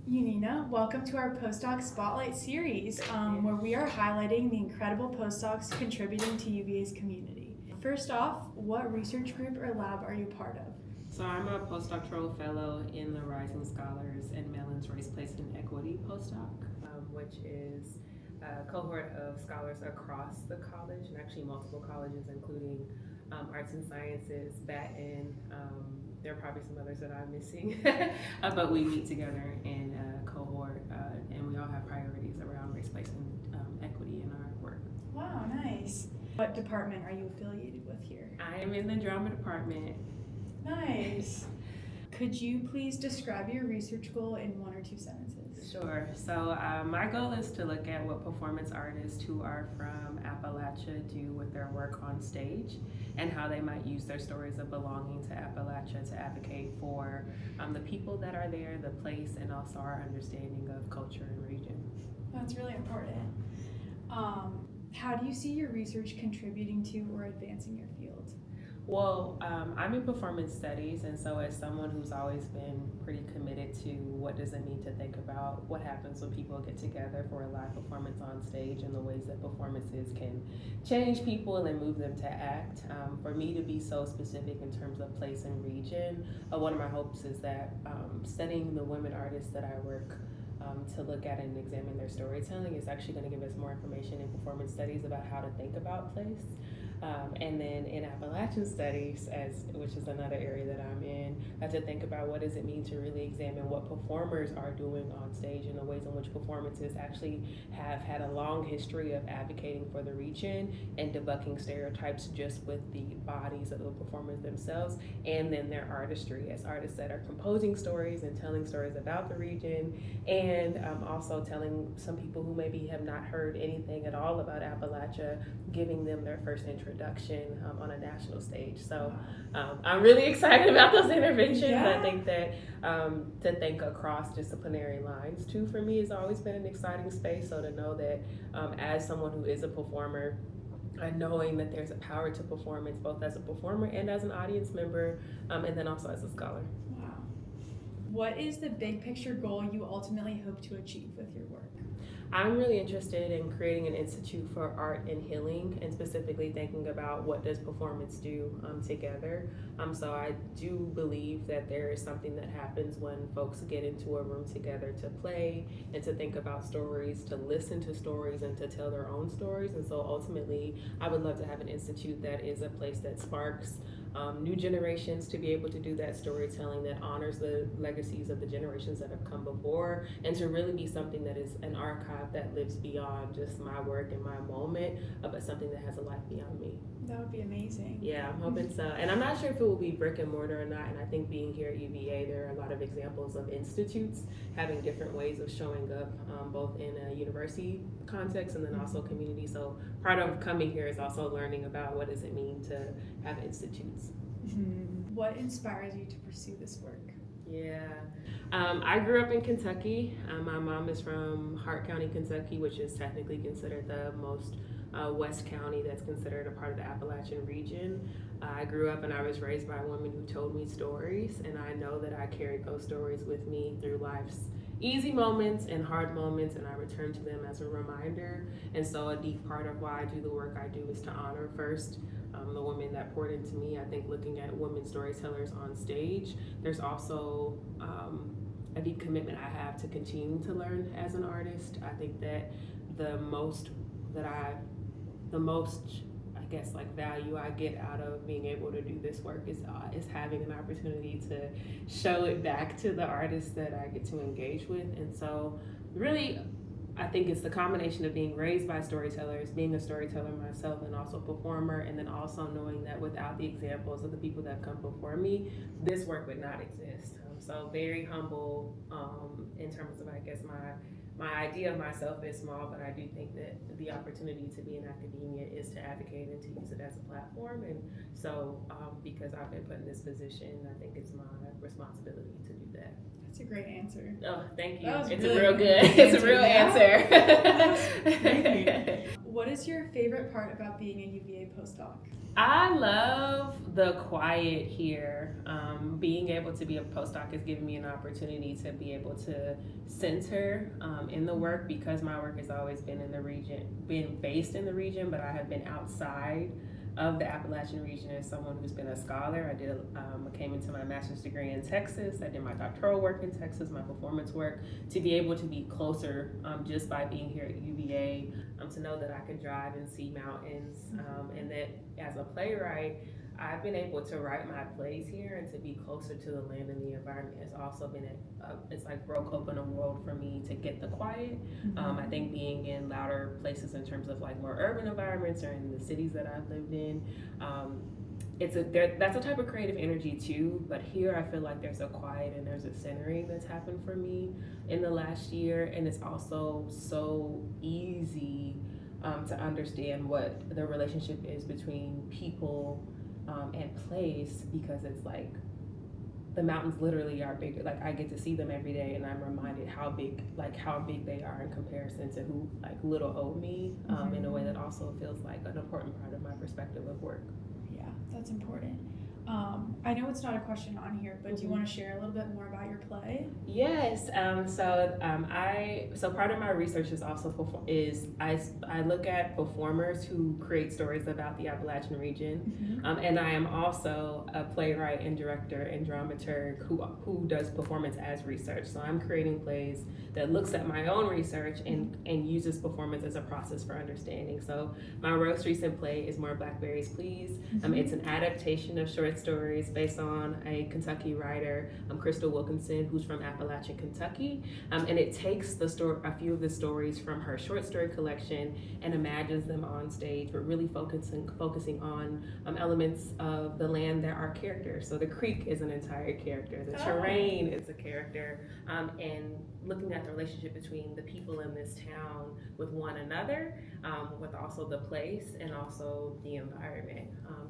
Yunina, welcome to our Postdoc Spotlight series, where we are highlighting the incredible postdocs contributing to UVA's community. First off, what research group or lab are you part of? So I'm a postdoctoral fellow in the Rising Scholars and Mellon's Race, Place, and Equity postdoc, which is a cohort of scholars across the college, and actually multiple colleges, including arts and sciences, Baton. There are probably some others that I'm missing, but we meet together in a cohort, and we all have priorities around race, place, and equity in our work. Wow, nice. What department are you affiliated with here? I am in the drama department. Nice. Could you please describe your research goal in 1 or 2 sentences? Sure. So my goal is to look at what performance artists who are from Appalachia do with their work on stage and how they might use their stories of belonging to Appalachia to advocate for the people that are there, the place, and also our understanding of culture and region. That's really important. How do you see your research contributing to or advancing your field? Well, I'm in performance studies, and so as someone who's always been pretty committed to what does it mean to think about what happens when people get together for a live performance on stage and the ways that performances can change people and move them to act. For me to be so specific in terms of place and region, one of my hopes is that studying the women artists that I work to look at and examine their storytelling is actually going to give us more information in performance studies about how to think about place. And then in Appalachian studies, which is another area that I'm in, I have to think about what does it mean to really examine what performers are doing on stage and the ways in which performances actually have had a long history of advocating for the region and debunking stereotypes just with the bodies of the performers themselves, and then their artistry as artists that are composing stories and telling stories about the region, and also telling some people who maybe have not heard anything at all about Appalachia, giving them their first introduction on a national stage. So I'm really excited about those interventions. Yeah. I think that to think across disciplinary lines too, for me, has always been an exciting space. So to know that as someone who is a performer, knowing that there's a power to performance, both as a performer and as an audience member, and then also as a scholar. Wow. What is the big picture goal you ultimately hope to achieve with your work? I'm really interested in creating an institute for art and healing, and specifically thinking about what does performance do together. So I do believe that there is something that happens when folks get into a room together to play and to think about stories, to listen to stories, and to tell their own stories. And so ultimately, I would love to have an institute that is a place that sparks new generations to be able to do that storytelling that honors the legacies of the generations that have come before, and to really be something that is an archive that lives beyond just my work and my moment, but something that has a life beyond me. That would be amazing. Yeah, I'm hoping so. And I'm not sure if it will be brick and mortar or not. And I think being here at UVA, there are a lot of examples of institutes having different ways of showing up, both in a university context and then also community. So part of coming here is also learning about what does it mean to have institutes. What inspires you to pursue this work? Yeah, I grew up in Kentucky. My mom is from Hart County, Kentucky, which is technically considered the most West County that's considered a part of the Appalachian region. I grew up and I was raised by a woman who told me stories, and I know that I carried those stories with me through life's easy moments and hard moments, and I return to them as a reminder. And so a deep part of why I do the work I do is to honor first the women that poured into me. I think looking at women storytellers on stage, there's also a deep commitment I have to continue to learn as an artist. I think that the most I guess like value I get out of being able to do this work is having an opportunity to show it back to the artists that I get to engage with. And so really, I think it's the combination of being raised by storytellers, being a storyteller myself, and also a performer, and then also knowing that without the examples of the people that have come before me, this work would not exist. So very humble in terms of, I guess, my idea of myself is small, but I do think that the opportunity to be in academia is to advocate and to use it as a platform. And so because I've been put in this position, I think it's my responsibility to do that. That's a great answer. Oh, thank you. That was It's really a real good, good it's a real answer. answer. What what is your favorite part about being a UVA postdoc? I love the quiet here. Being able to be a postdoc has given me an opportunity to be able to center in the work, because my work has always been in the region, been based in the region, but I have been outside of the Appalachian region as someone who's been a scholar. I came into my master's degree in Texas. I did my doctoral work in Texas, my performance work, to be able to be closer just by being here at UVA, to know that I could drive and see mountains, and that as a playwright, I've been able to write my plays here, and to be closer to the land and the environment has also been it's like broke open a world for me to get the quiet. I think being in louder places in terms of like more urban environments or in the cities that I've lived in, that's a type of creative energy too, but here I feel like there's a quiet and there's a centering that's happened for me in the last year, and it's also so easy to understand what the relationship is between people and place, because it's like the mountains literally are bigger. Like I get to see them every day, and I'm reminded how big they are in comparison to who like little old me, in a way that also feels like an important part of my perspective of work. Yeah, that's important. I know it's not a question on here, but do you want to share a little bit more about your play? Yes. So part of my research is also I look at performers who create stories about the Appalachian region, and I am also a playwright and director and dramaturg who does performance as research. So I'm creating plays that looks at my own research and uses performance as a process for understanding. So my most recent play is More Blackberries Please. It's an adaptation of short stories based on a Kentucky writer, Crystal Wilkinson, who's from Appalachian, Kentucky, and it takes a few of the stories from her short story collection and imagines them on stage, but really focusing on elements of the land that are characters. So the creek is an entire character, the terrain is a character, and looking at the relationship between the people in this town with one another, with also the place and also the environment.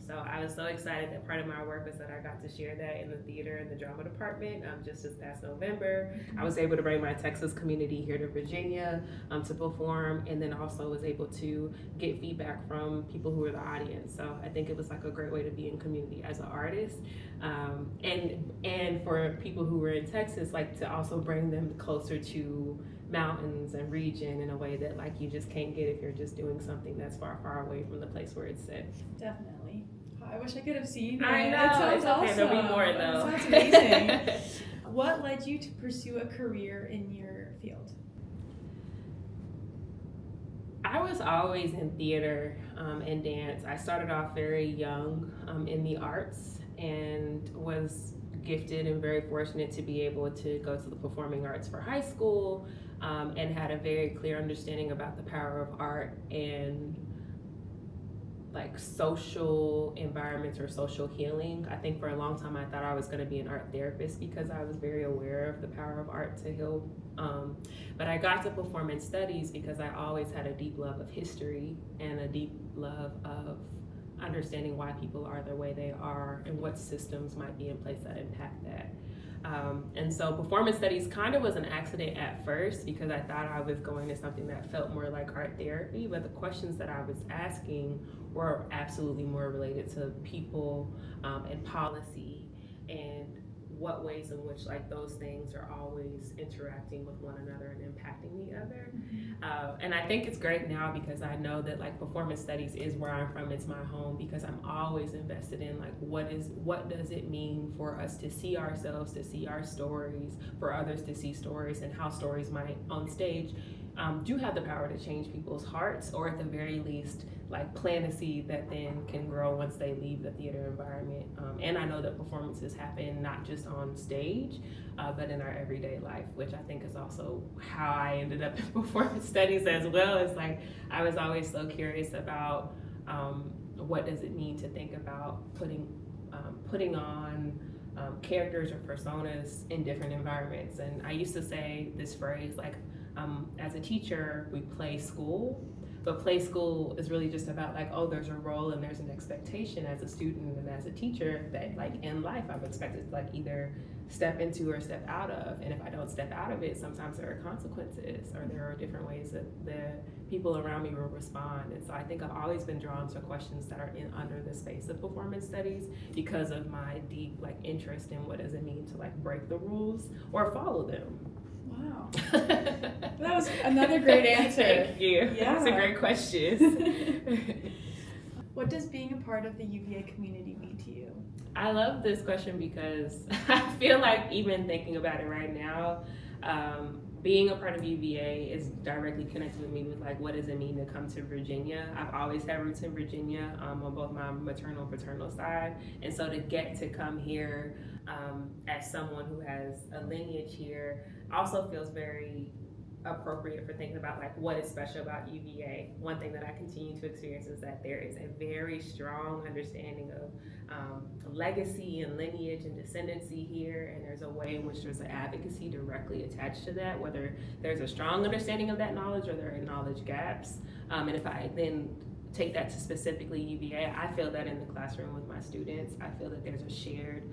So I was so excited that part of my work was that I got to share that in the theater and the drama department just this past November. I was able to bring my Texas community here to Virginia to perform, and then also was able to get feedback from people who were the audience. So I think it was like a great way to be in community as an artist, and for people who were in Texas, like to also bring them closer to mountains and region in a way that like you just can't get if you're just doing something that's far away from the place where it's set. Definitely. I wish I could have seen it. I know. It's okay. Awesome. There'll be more though. Sounds amazing. What led you to pursue a career in your field? I was always in theater and dance. I started off very young in the arts, and was gifted and very fortunate to be able to go to the performing arts for high school, and had a very clear understanding about the power of art and like social environments or social healing. I think for a long time I thought I was going to be an art therapist because I was very aware of the power of art to heal. But I got to performance studies because I always had a deep love of history and a deep love of understanding why people are the way they are and what systems might be in place that impact that. And so performance studies kind of was an accident at first because I thought I was going to something that felt more like art therapy, but the questions that I was asking were absolutely more related to people and policy and what ways in which like those things are always interacting with one another and impacting the other. And I think it's great now because I know that like performance studies is where I'm from, it's my home, because I'm always invested in like what does it mean for us to see ourselves, to see our stories, for others to see stories, and how stories might on stage do have the power to change people's hearts, or at the very least like plant a seed that then can grow once they leave the theater environment. And I know that performances happen not just on stage, but in our everyday life, which I think is also how I ended up in performance studies as well. It's like I was always so curious about what does it mean to think about putting on characters or personas in different environments. And I used to say this phrase like, as a teacher, we play school, but play school is really just about like, oh, there's a role and there's an expectation as a student and as a teacher that like in life I'm expected to like either step into or step out of. And if I don't step out of it, sometimes there are consequences, or there are different ways that the people around me will respond. And so I think I've always been drawn to questions that are under the space of performance studies because of my deep interest in what does it mean to break the rules or follow them. Wow. That was another great answer. Thank you. Yeah. That's a great question. What does being a part of the UVA community mean to you? I love this question because I feel like even thinking about it right now, being a part of UVA is directly connected with me with what does it mean to come to Virginia. I've always had roots in Virginia on both my maternal and paternal side. And so to get to come here as someone who has a lineage here also feels very appropriate for thinking about what is special about UVA. One thing that I continue to experience is that there is a very strong understanding of legacy and lineage and descendancy here, and there's a way in which there's an advocacy directly attached to that, whether there's a strong understanding of that knowledge or there are knowledge gaps. And if I then take that to specifically UVA, I feel that in the classroom with my students, I feel that there's a shared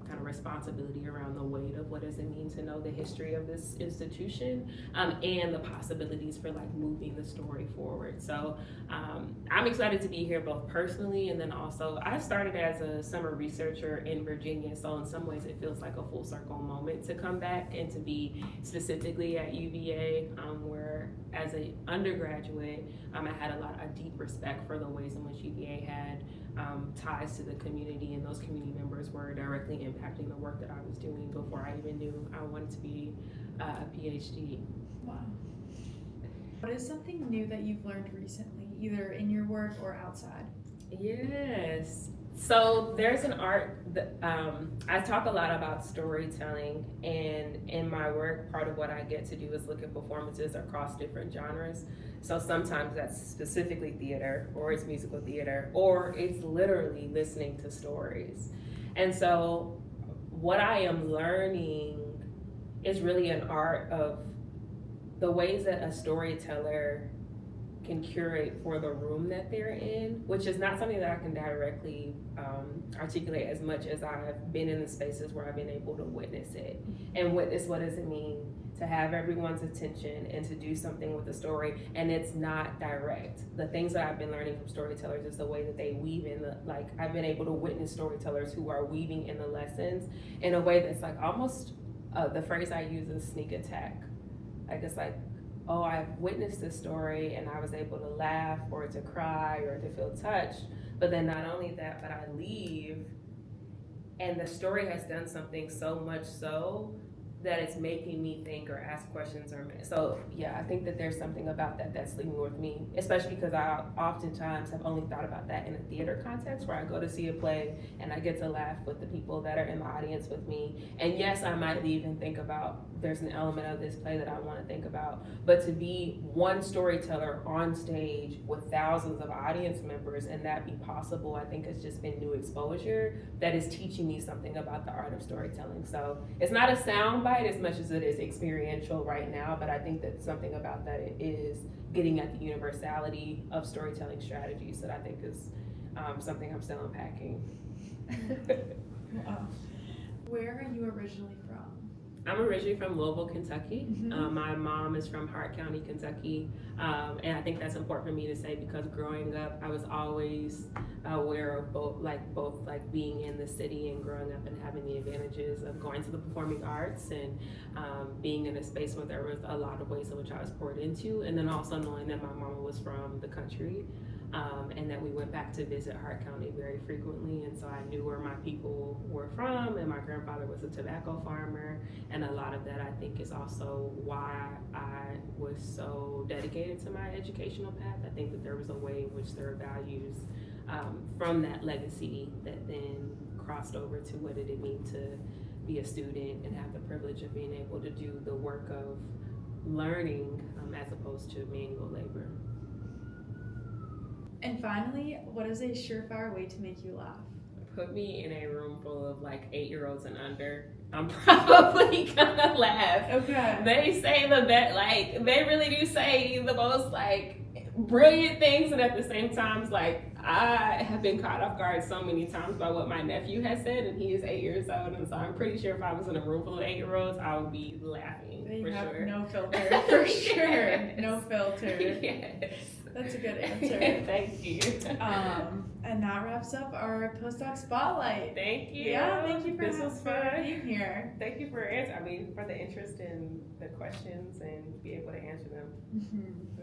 kind of responsibility around the weight of what does it mean to know the history of this institution and the possibilities for moving the story forward. So I'm excited to be here both personally, and then also I started as a summer researcher in Virginia, so in some ways it feels like a full circle moment to come back and to be specifically at UVA, where as an undergraduate I had a deep respect for the ways in which UVA had ties to the community, and those community members were directly impacting the work that I was doing before I even knew I wanted to be a PhD. Wow. What is something new that you've learned recently, either in your work or outside? Yes. So there's an art that I talk a lot about storytelling, and in my work, part of what I get to do is look at performances across different genres. So sometimes that's specifically theater, or it's musical theater, or it's literally listening to stories. And so what I am learning is really an art of the ways that a storyteller can curate for the room that they're in, which is not something that I can directly articulate as much as I've been in the spaces where I've been able to witness it and witness what does it mean to have everyone's attention and to do something with the story, and it's not direct. The things that I've been learning from storytellers is the way that they weave in I've been able to witness storytellers who are weaving in the lessons in a way that's almost the phrase I use is sneak attack. It's oh, I've witnessed this story and I was able to laugh or to cry or to feel touched. But then not only that, but I leave and the story has done something so much so that it's making me think or ask questions. So yeah, I think that there's something about that that's leaving with me, especially because I oftentimes have only thought about that in a theater context where I go to see a play and I get to laugh with the people that are in the audience with me. And yes, I might leave and think about there's an element of this play that I want to think about, but to be one storyteller on stage with thousands of audience members and that be possible, I think it's just been new exposure that is teaching me something about the art of storytelling. So it's not a sound bite as much as it is experiential right now, but I think that something about that it is getting at the universality of storytelling strategies that I think is something I'm still unpacking. Wow. Where are you originally from? I'm originally from Louisville, Kentucky. Mm-hmm. My mom is from Hart County, Kentucky. And I think that's important for me to say because growing up, I was always aware of both being in the city and growing up and having the advantages of going to the performing arts and being in a space where there was a lot of ways in which I was poured into. And then also knowing that my mama was from the country. And that we went back to visit Hart County very frequently, and so I knew where my people were from, and my grandfather was a tobacco farmer, and a lot of that I think is also why I was so dedicated to my educational path. I think that there was a way in which there are values from that legacy that then crossed over to what did it mean to be a student and have the privilege of being able to do the work of learning as opposed to manual labor. And finally, what is a surefire way to make you laugh? Put me in a room full of 8-year-olds and under. I'm probably gonna laugh. Okay. They say the best, they really do say the most brilliant things, and at the same time, I have been caught off guard so many times by what my nephew has said, and he is 8 years old, and so I'm pretty sure if I was in a room full of 8-year-olds, I would be laughing. They for have sure. no filter, for sure. Yes. No filter. Yes. That's a good answer. Thank you. And that wraps up our postdoc spotlight. Thank you. Yeah, thank you for This was fun. being here. Thank you for for the interest in the questions and be able to answer them. Mm-hmm.